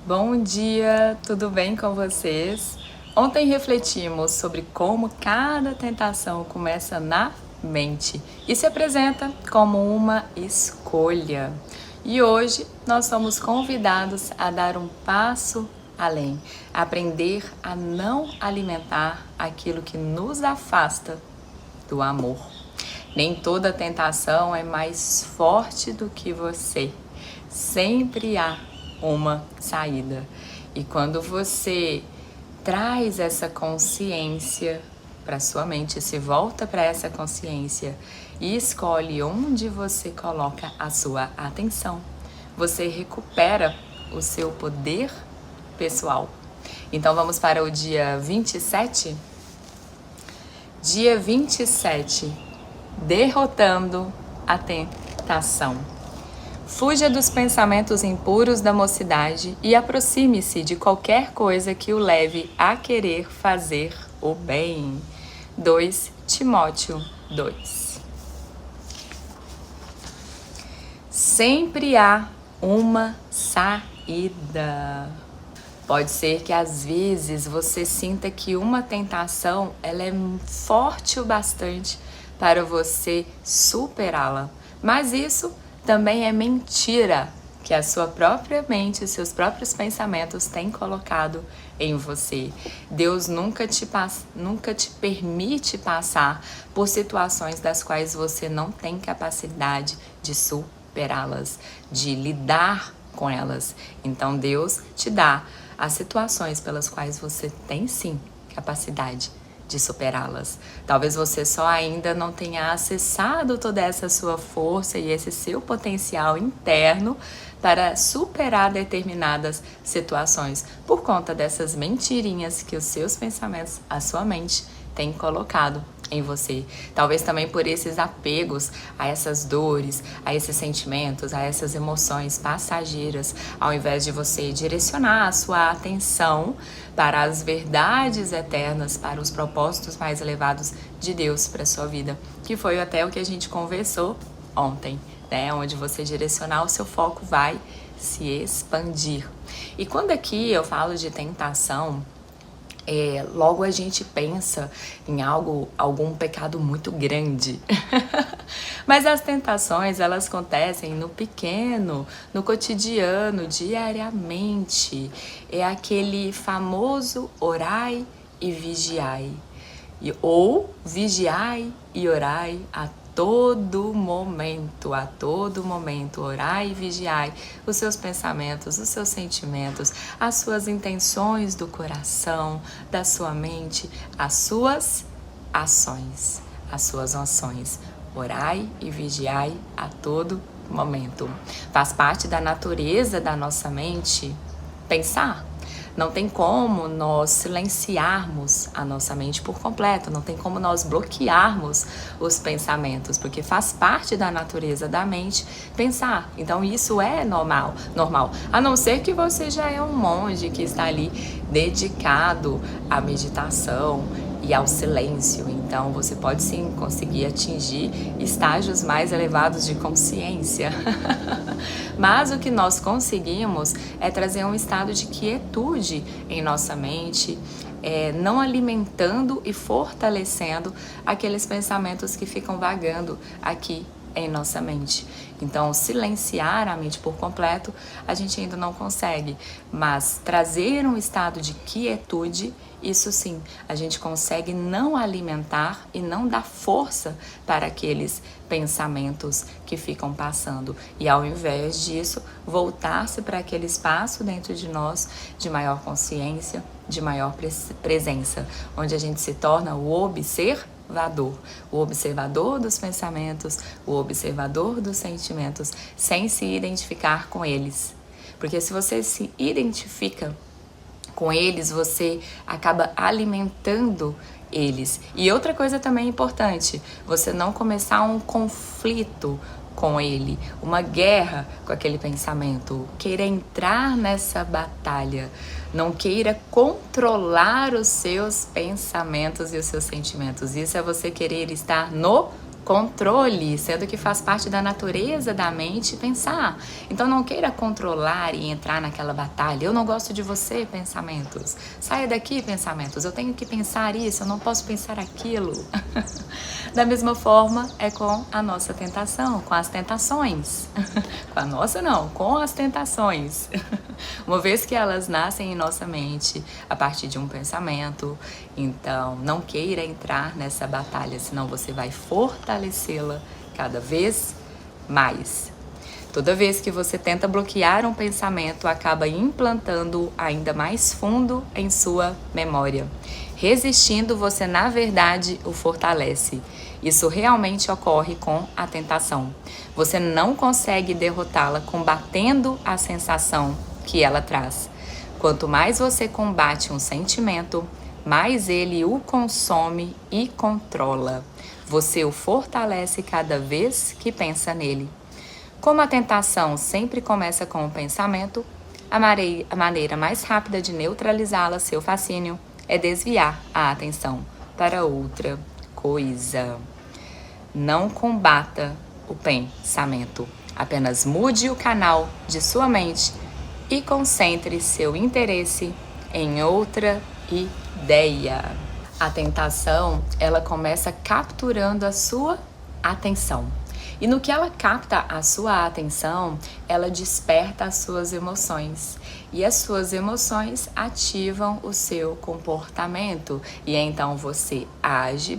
Bom dia, tudo bem com vocês? Ontem refletimos sobre como cada tentação começa na mente e se apresenta como uma escolha. E hoje nós somos convidados a dar um passo além, a aprender a não alimentar aquilo que nos afasta do amor. Nem toda tentação é mais forte do que você. Sempre há uma saída. E quando você traz essa consciência para sua mente, se volta para essa consciência e escolhe onde você coloca a sua atenção, você recupera o seu poder pessoal. Então vamos para o dia 27? Dia 27, derrotando a tentação. Fuja dos pensamentos impuros da mocidade e aproxime-se de qualquer coisa que o leve a querer fazer o bem. 2 Timóteo 2. Sempre há uma saída. Pode ser que às vezes você sinta que uma tentação ela é forte o bastante para você superá-la, mas isso também é mentira que a sua própria mente, seus próprios pensamentos têm colocado em você. Deus nunca te permite passar por situações das quais você não tem capacidade de superá-las, de lidar com elas. Então Deus te dá as situações pelas quais você tem sim capacidade de superá-las. Talvez você só ainda não tenha acessado toda essa sua força e esse seu potencial interno para superar determinadas situações por conta dessas mentirinhas que os seus pensamentos, a sua mente, tem colocado em você. Talvez também por esses apegos a essas dores, a esses sentimentos, a essas emoções passageiras, ao invés de você direcionar a sua atenção para as verdades eternas, para os propósitos mais elevados de Deus para a sua vida, que foi até o que a gente conversou ontem, né? Onde você direcionar o seu foco vai se expandir. E quando aqui eu falo de tentação, logo a gente pensa em algum pecado muito grande. Mas as tentações, elas acontecem no pequeno, no cotidiano, diariamente. É aquele famoso orai e vigiai. Ou vigiai e orai a todo momento, orai e vigiai os seus pensamentos, os seus sentimentos, as suas intenções do coração, da sua mente, as suas ações, Orai e vigiai a todo momento. Faz parte da natureza da nossa mente pensar. Não tem como nós silenciarmos a nossa mente por completo, não tem como nós bloquearmos os pensamentos, porque faz parte da natureza da mente pensar. Então isso é normal, a não ser que você já é um monge que está ali dedicado à meditação e ao silêncio. Então você pode sim conseguir atingir estágios mais elevados de consciência. Mas o que nós conseguimos é trazer um estado de quietude em nossa mente, não alimentando e fortalecendo aqueles pensamentos que ficam vagando aqui em nossa mente. Então, silenciar a mente por completo, a gente ainda não consegue, mas trazer um estado de quietude, isso sim, a gente consegue não alimentar e não dar força para aqueles pensamentos que ficam passando. E ao invés disso, voltar-se para aquele espaço dentro de nós de maior consciência, de maior presença, onde a gente se torna o observador dos pensamentos, o observador dos sentimentos, sem se identificar com eles. Porque se você se identifica com eles, você acaba alimentando eles. E outra coisa também importante, você não começar um conflito com ele, uma guerra com aquele pensamento, queira entrar nessa batalha, não queira controlar os seus pensamentos e os seus sentimentos. Isso é você querer estar no controle, sendo que faz parte da natureza da mente pensar. Então não queira controlar e entrar naquela batalha. Eu não gosto de você, pensamentos. Saia daqui, pensamentos. Eu tenho que pensar isso, eu não posso pensar aquilo. Da mesma forma é com a nossa tentação, com as tentações. Com a nossa não, com as tentações. Uma vez que elas nascem em nossa mente a partir de um pensamento, então não queira entrar nessa batalha, senão você vai fortalecê-la cada vez mais. Toda vez que você tenta bloquear um pensamento, acaba implantando ainda mais fundo em sua memória. Resistindo, você na verdade o fortalece. Isso realmente ocorre com a tentação. Você não consegue derrotá-la combatendo a sensação que ela traz. Quanto mais você combate um sentimento, mais ele o consome e controla. Você o fortalece cada vez que pensa nele. Como a tentação sempre começa com o pensamento, a maneira mais rápida de neutralizá-la, seu fascínio, é desviar a atenção para outra coisa. Não combata o pensamento, apenas mude o canal de sua mente e concentre seu interesse em outra ideia. A tentação, ela começa capturando a sua atenção. E no que ela capta a sua atenção, ela desperta as suas emoções. E as suas emoções ativam o seu comportamento. E então você age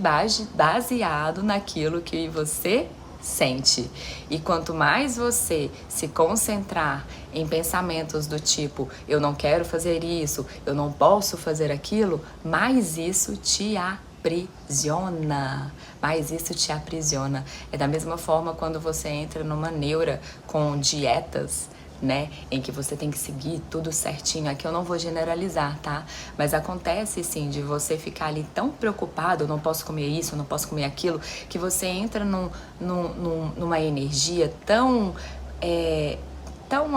baseado naquilo que você sente. E quanto mais você se concentrar em pensamentos do tipo eu não quero fazer isso, eu não posso fazer aquilo, mais isso te aprisiona. Mas isso te aprisiona. É da mesma forma quando você entra numa neura com dietas, né, em que você tem que seguir tudo certinho. Aqui eu não vou generalizar, tá? Mas acontece sim de você ficar ali tão preocupado, eu não posso comer isso, eu não posso comer aquilo, que você entra numa energia tão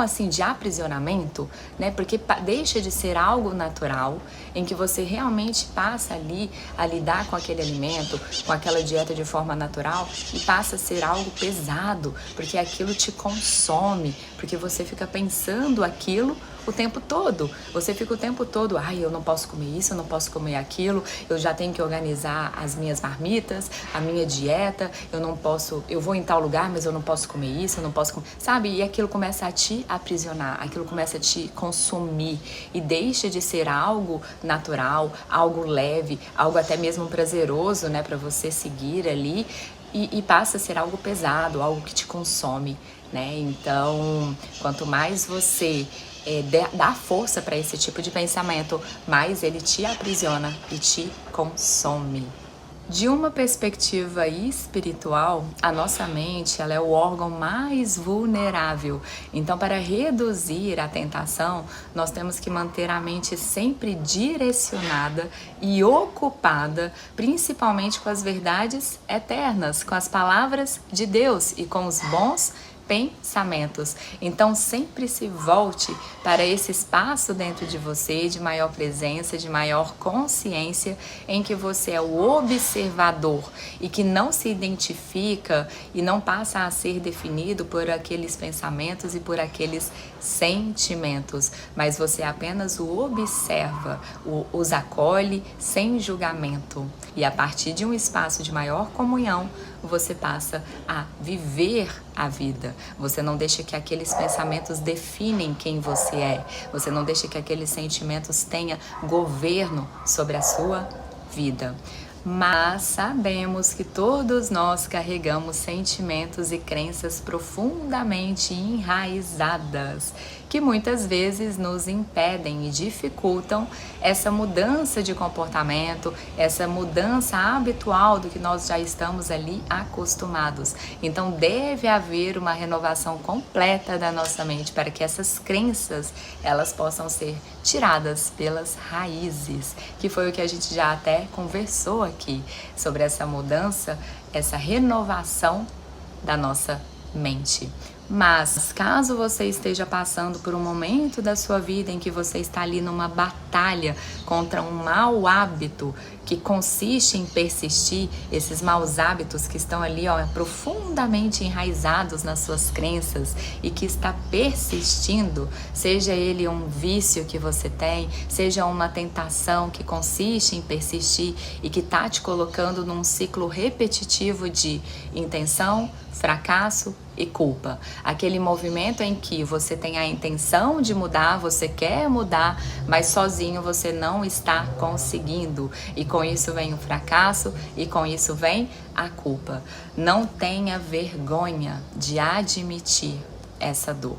assim de aprisionamento, né? Porque deixa de ser algo natural, em que você realmente passa ali a lidar com aquele alimento, com aquela dieta de forma natural, e passa a ser algo pesado, porque aquilo te consome, porque você fica pensando aquilo o tempo todo. Você fica o tempo todo, ai, eu não posso comer isso, eu não posso comer aquilo, eu já tenho que organizar as minhas marmitas, a minha dieta, eu vou em tal lugar, mas eu não posso comer isso, eu não posso comer, sabe? E aquilo começa a te aprisionar, aquilo começa a te consumir e deixa de ser algo natural, algo leve, algo até mesmo prazeroso, né, para você seguir ali, e passa a ser algo pesado, algo que te consome, né? Então, quanto mais você dá força para esse tipo de pensamento, mais ele te aprisiona e te consome. De uma perspectiva espiritual, a nossa mente ela é o órgão mais vulnerável. Então, para reduzir a tentação, nós temos que manter a mente sempre direcionada e ocupada, principalmente com as verdades eternas, com as palavras de Deus e com os bons pensamentos. Então sempre se volte para esse espaço dentro de você de maior presença, de maior consciência, em que você é o observador e que não se identifica e não passa a ser definido por aqueles pensamentos e por aqueles sentimentos, mas você apenas o observa, os acolhe sem julgamento. E a partir de um espaço de maior comunhão, você passa a viver a vida. Você não deixa que aqueles pensamentos definem quem você é. Você não deixa que aqueles sentimentos tenham governo sobre a sua vida. Mas sabemos que todos nós carregamos sentimentos e crenças profundamente enraizadas, que muitas vezes nos impedem e dificultam essa mudança de comportamento, essa mudança habitual do que nós já estamos ali acostumados. Então deve haver uma renovação completa da nossa mente para que essas crenças elas possam ser tiradas pelas raízes, que foi o que a gente já até conversou aqui sobre essa mudança, essa renovação da nossa mente. Mas caso você esteja passando por um momento da sua vida em que você está ali numa batalha contra um mau hábito que consiste em persistir, esses maus hábitos que estão ali profundamente enraizados nas suas crenças e que está persistindo, seja ele um vício que você tem, seja uma tentação que consiste em persistir e que está te colocando num ciclo repetitivo de intenção, fracasso e culpa. Aquele movimento em que você tem a intenção de mudar, você quer mudar, mas sozinho você não está conseguindo. E com isso vem o fracasso e com isso vem a culpa. Não tenha vergonha de admitir essa dor.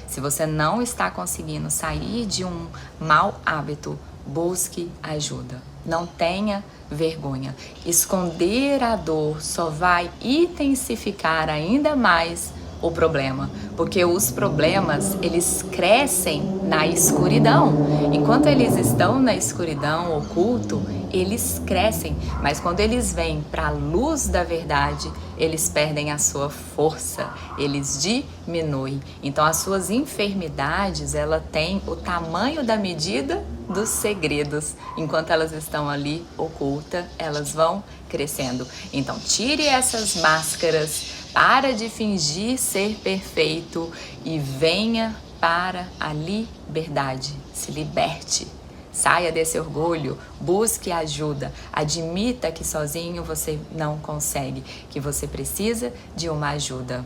Se você não está conseguindo sair de um mau hábito, busque ajuda. Não tenha vergonha. Esconder a dor só vai intensificar ainda mais o problema, porque os problemas, eles crescem na escuridão. Enquanto eles estão na escuridão, oculto, eles crescem, mas quando eles vêm para a luz da verdade, eles perdem a sua força, eles diminuem. Então as suas enfermidades, ela tem o tamanho da medida dos segredos. Enquanto elas estão ali ocultas, elas vão crescendo. Então tire essas máscaras, para de fingir ser perfeito e venha para a liberdade. Se liberte. Saia desse orgulho, busque ajuda, admita que sozinho você não consegue, que você precisa de uma ajuda.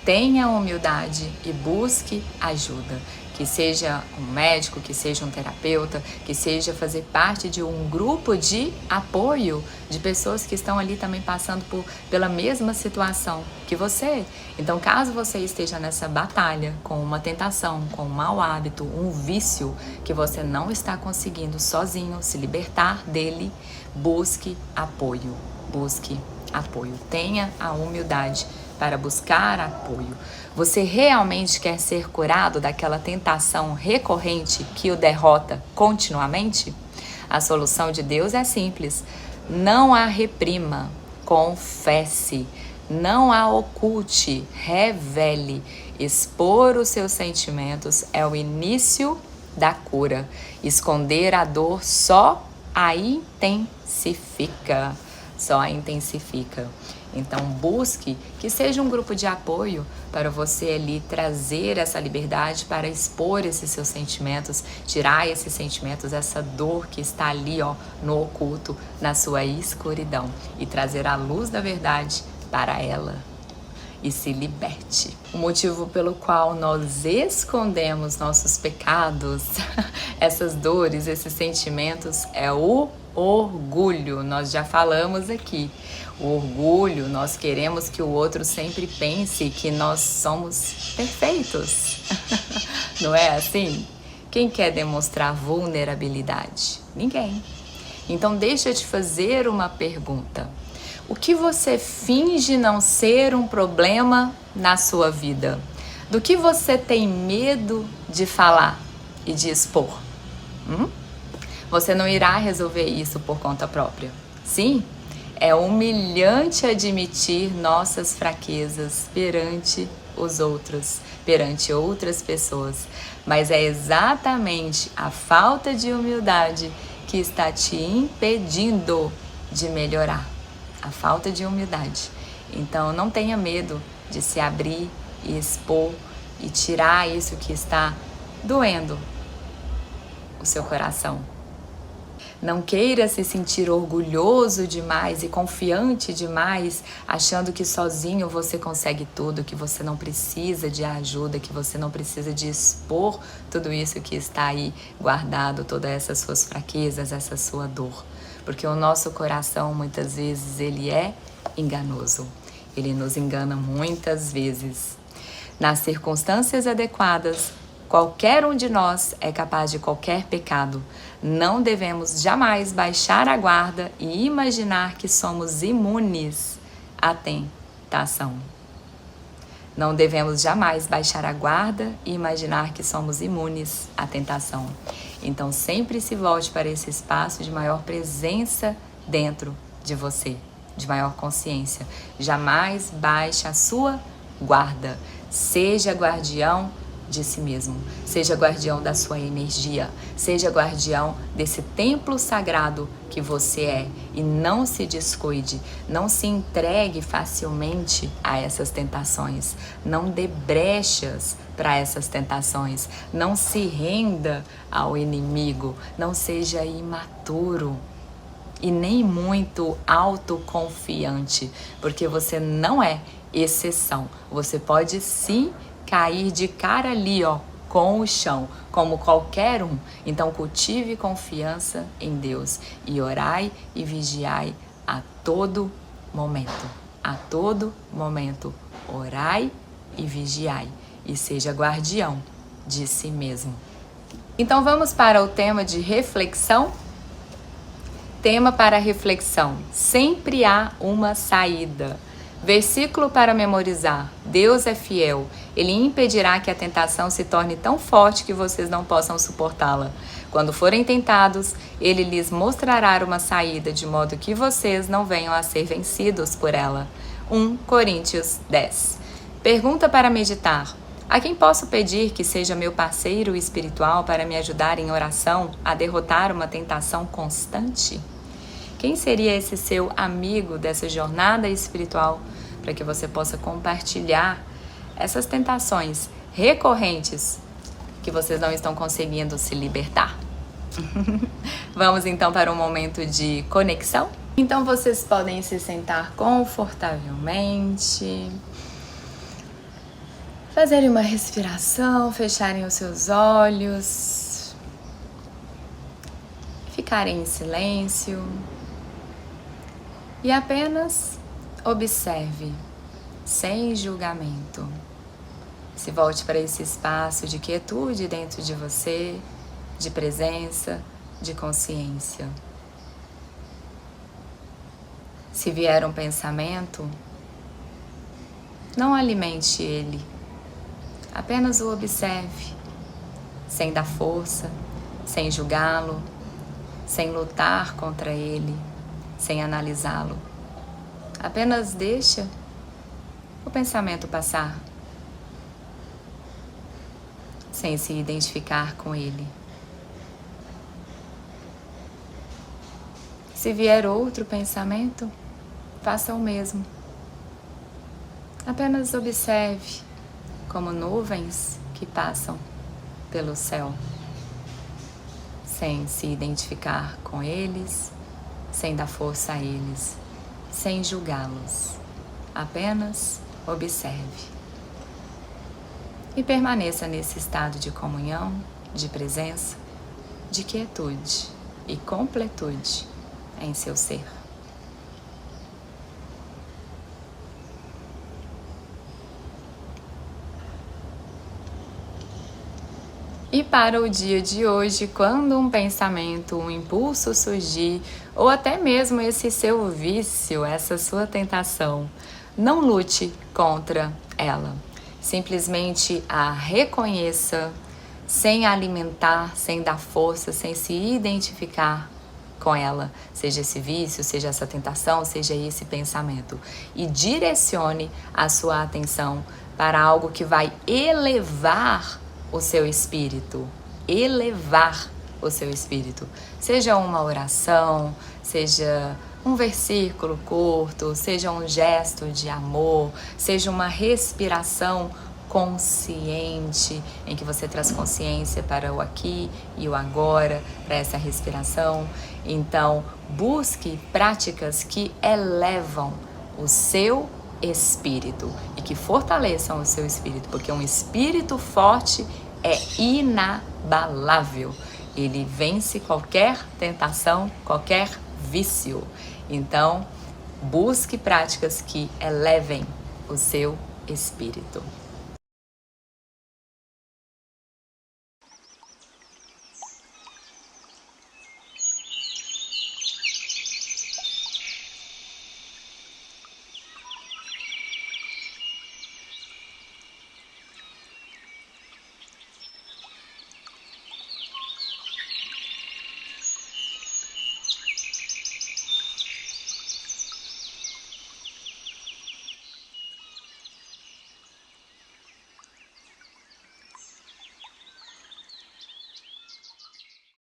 Tenha humildade e busque ajuda, que seja um médico, que seja um terapeuta, que seja fazer parte de um grupo de apoio de pessoas que estão ali também passando pela mesma situação que você. Então, caso você esteja nessa batalha com uma tentação, com um mau hábito, um vício que você não está conseguindo sozinho se libertar dele, busque apoio. Busque apoio. Tenha a humildade para buscar apoio. Você realmente quer ser curado daquela tentação recorrente que o derrota continuamente? A solução de Deus é simples. Não a reprima, confesse. Não a oculte, revele. Expor os seus sentimentos é o início da cura. Esconder a dor só a intensifica. Só a intensifica. Então busque que seja um grupo de apoio para você ali trazer essa liberdade, para expor esses seus sentimentos, tirar esses sentimentos, essa dor que está ali no oculto, na sua escuridão, e trazer a luz da verdade para ela. E se liberte. O motivo pelo qual nós escondemos nossos pecados, essas dores, esses sentimentos, é o orgulho. Nós já falamos aqui. O orgulho, nós queremos que o outro sempre pense que nós somos perfeitos. Não é assim? Quem quer demonstrar vulnerabilidade? Ninguém. Então deixa eu te fazer uma pergunta. O que você finge não ser um problema na sua vida? Do que você tem medo de falar e de expor? Você não irá resolver isso por conta própria. Sim, é humilhante admitir nossas fraquezas perante os outros, perante outras pessoas. Mas é exatamente a falta de humildade que está te impedindo de melhorar. A falta de humildade. Então não tenha medo de se abrir e expor e tirar isso que está doendo o seu coração. Não queira se sentir orgulhoso demais e confiante demais, achando que sozinho você consegue tudo, que você não precisa de ajuda, que você não precisa de expor tudo isso que está aí guardado, todas essas suas fraquezas, essa sua dor. Porque o nosso coração, muitas vezes, ele é enganoso. Ele nos engana muitas vezes. Nas circunstâncias adequadas, qualquer um de nós é capaz de qualquer pecado. Não devemos jamais baixar a guarda e imaginar que somos imunes à tentação. Não devemos jamais baixar a guarda e imaginar que somos imunes à tentação. Então sempre se volte para esse espaço de maior presença dentro de você, de maior consciência. Jamais baixe a sua guarda. Seja guardião de si mesmo, seja guardião da sua energia, seja guardião desse templo sagrado que você é e não se descuide, não se entregue facilmente a essas tentações, não dê brechas para essas tentações, não se renda ao inimigo, não seja imaturo e nem muito autoconfiante, porque você não é exceção, você pode sim cair de cara ali, ó, com o chão, como qualquer um. Então cultive confiança em Deus e orai e vigiai a todo momento. A todo momento, orai e vigiai e seja guardião de si mesmo. Então vamos para o tema de reflexão. Tema para reflexão: sempre há uma saída. Versículo para memorizar: Deus é fiel, Ele impedirá que a tentação se torne tão forte que vocês não possam suportá-la. Quando forem tentados, Ele lhes mostrará uma saída, de modo que vocês não venham a ser vencidos por ela. 1 Coríntios 10. Pergunta para meditar: a quem posso pedir que seja meu parceiro espiritual para me ajudar em oração a derrotar uma tentação constante? Quem seria esse seu amigo dessa jornada espiritual para que você possa compartilhar essas tentações recorrentes que vocês não estão conseguindo se libertar? Vamos então para um momento de conexão? Então vocês podem se sentar confortavelmente, fazerem uma respiração, fecharem os seus olhos, ficarem em silêncio. E apenas observe, sem julgamento. Se volte para esse espaço de quietude dentro de você, de presença, de consciência. Se vier um pensamento, não alimente ele. Apenas o observe, sem dar força, sem julgá-lo, sem lutar contra ele, sem analisá-lo. Apenas deixa o pensamento passar, sem se identificar com ele. Se vier outro pensamento, faça o mesmo. Apenas observe como nuvens que passam pelo céu, sem se identificar com eles, sem dar força a eles, sem julgá-los. Apenas observe. E permaneça nesse estado de comunhão, de presença, de quietude e completude em seu ser. E para o dia de hoje, quando um pensamento, um impulso surgir, ou até mesmo esse seu vício, essa sua tentação, não lute contra ela. Simplesmente a reconheça, sem alimentar, sem dar força, sem se identificar com ela, seja esse vício, seja essa tentação, seja esse pensamento. E direcione a sua atenção para algo que vai elevar o seu espírito, elevar o seu espírito. Seja uma oração, seja um versículo curto, seja um gesto de amor, seja uma respiração consciente, em que você traz consciência para o aqui e o agora, para essa respiração. Então, busque práticas que elevam o seu espírito e que fortaleçam o seu espírito, porque um espírito forte é inabalável. Ele vence qualquer tentação, qualquer vício. Então, busque práticas que elevem o seu espírito.